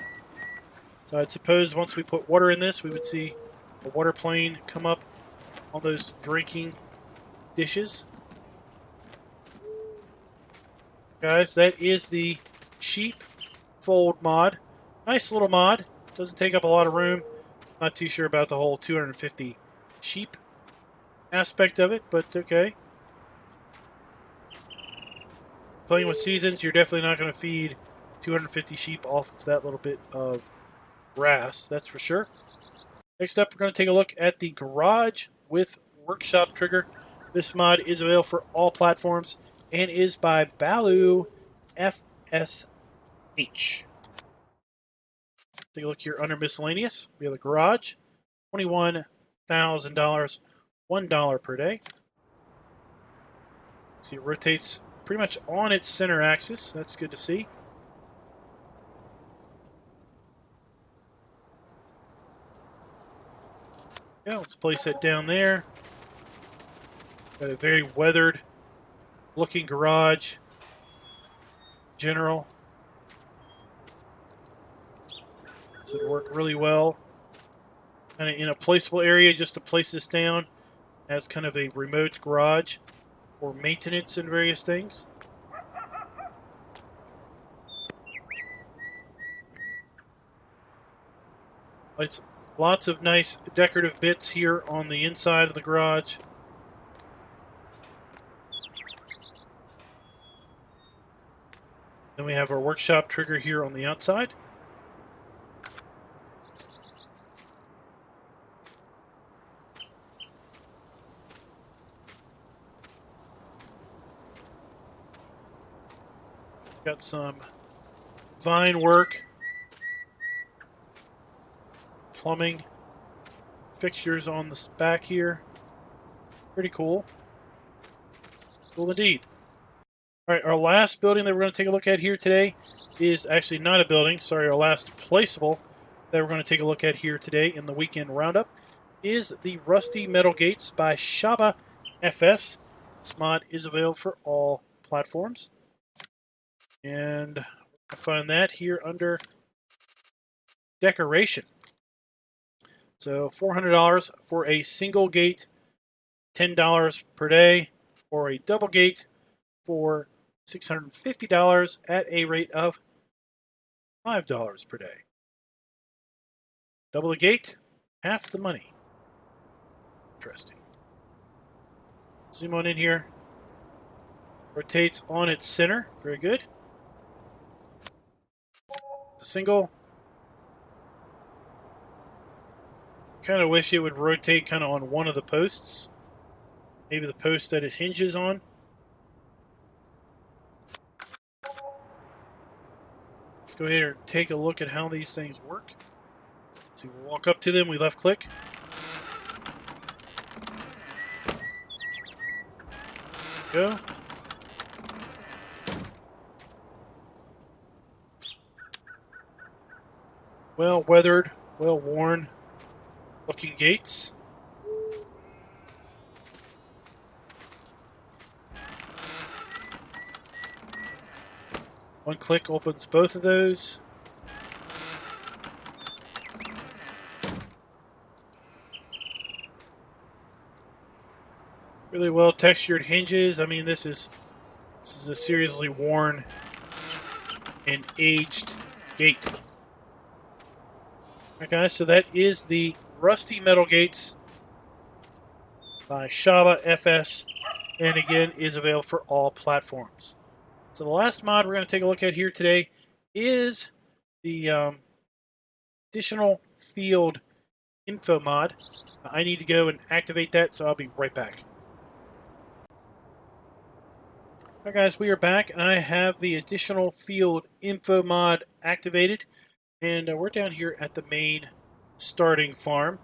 So I'd suppose once we put water in this, we would see a water plane come up on those drinking dishes. Guys, that is the sheep fold mod. Nice little mod. Doesn't take up a lot of room. Not too sure about the whole 250 sheep aspect of it, but okay. Playing with seasons, you're definitely not going to feed 250 sheep off of that little bit of grass, that's for sure. Next up, we're going to take a look at the garage with workshop trigger. This mod is available for all platforms and is by Balu FS19. Take a look here under miscellaneous. We have the garage, $21,000, $1 per day. See, it rotates pretty much on its center axis. That's good to see. Yeah, let's place it down there. Got a very weathered looking garage. General. This would work really well. Kind of in a placeable area just to place this down as kind of a remote garage for maintenance and various things. It's lots of nice decorative bits here on the inside of the garage. Then we have our workshop trigger here on the outside. Got some vine work, plumbing fixtures on the back here. Pretty cool. Cool indeed. All right, our last building that we're going to take a look at here today is actually not a building. Sorry, our last placeable that we're going to take a look at here today in the weekend roundup is the Rusty Metal Gates by Shaba FS. This mod is available for all platforms. And I find that here under decoration. So $400 for a single gate, $10 per day, or a double gate for $650 at a rate of $5 per day. Double the gate, half the money. Interesting. Zoom on in here. Rotates on its center. Very good. The single. Kind of wish it would rotate kind of on one of the posts. Maybe the post that it hinges on. Let's go ahead and take a look at how these things work. So we'll walk up to them, we left click. Go. Well weathered, well worn looking gates. One click opens both of those. Really well textured hinges. I mean, this is a seriously worn and aged gate. Alright guys, so that is the Rusty Metal Gates by Shaba FS, and again is available for all platforms. So the last mod we're going to take a look at here today is the additional field info mod. I need to go and activate that, so I'll be right back. Alright guys, we are back, and I have the additional field info mod activated, and we're down here at the main starting farm.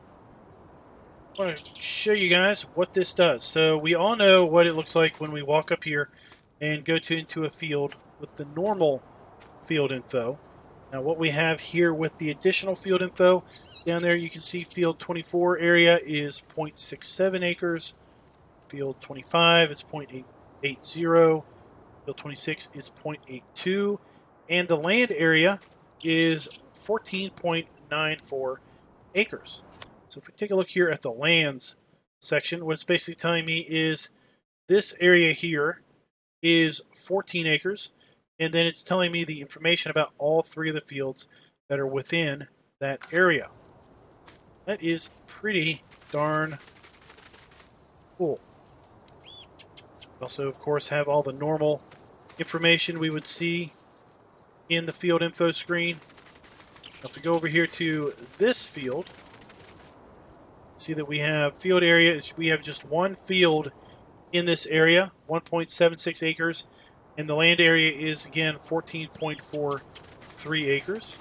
I want to show you guys what this does. So we all know what it looks like when we walk up here and go into a field with the normal field info. Now what we have here with the additional field info, down there you can see field 24 area is 0.67 acres, field 25 is 0.80, field 26 is 0.82, and the land area is 14.94 acres. So if we take a look here at the lands section, what it's basically telling me is this area here is 14 acres, and then it's telling me the information about all 3 of the fields that are within that area. That is pretty darn cool. Also, of course, have all the normal information we would see in the field info screen. Now, if we go over here to this field, see that we have field area. We have just one field in this area, 1.76 acres, and the land area is, again, 14.43 acres.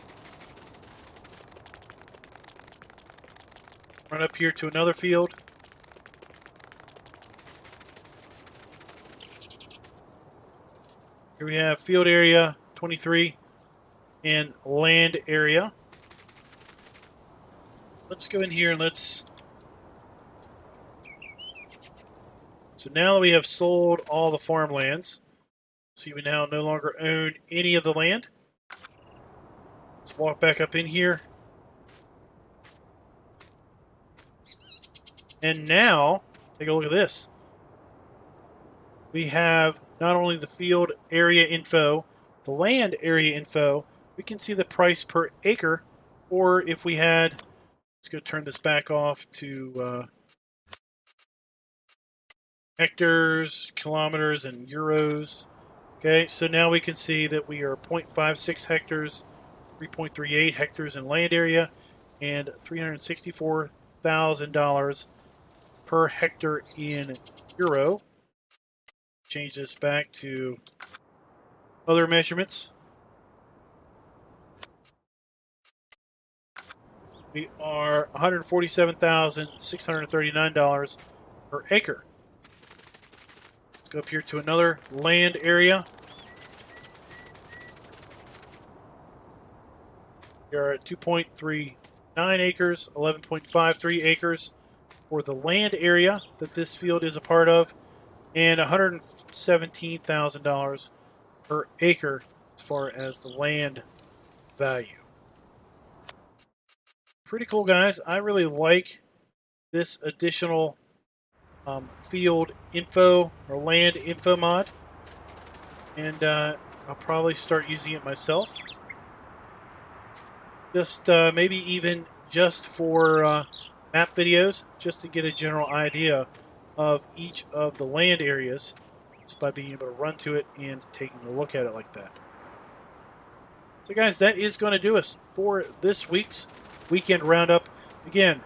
Run up here to another field. Here we have field area 23 and land area. Let's go in here and let's... So now that we have sold all the farmlands, see we now no longer own any of the land. Let's walk back up in here. And now, take a look at this. We have not only the field area info, the land area info, we can see the price per acre, or if we had, let's go turn this back off to hectares, kilometers, and euros. Okay, so now we can see that we are 0.56 hectares, 3.38 hectares in land area, and $364,000 per hectare in euro. Change this back to other measurements. We are $147,639 per acre. Let's go up here to another land area. We are at 2.39 acres, 11.53 acres for the land area that this field is a part of, and $117,000 per acre as far as the land value. Pretty cool, guys. I really like this additional field info or land info mod, and I'll probably start using it myself. Just maybe even just for map videos, just to get a general idea of each of the land areas, just by being able to run to it and taking a look at it like that. So guys, that is going to do us for this week's Weekend Roundup. Again,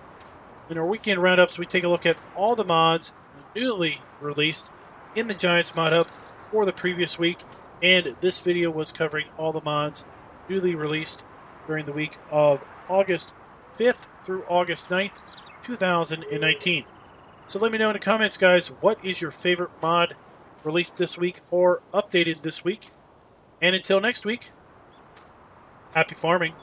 in our Weekend Roundups, we take a look at all the mods newly released in the Giants Mod Hub for the previous week, and this video was covering all the mods newly released during the week of August 5th through August 9th, 2019. So let me know in the comments, guys, what is your favorite mod released this week or updated this week? And until next week, happy farming.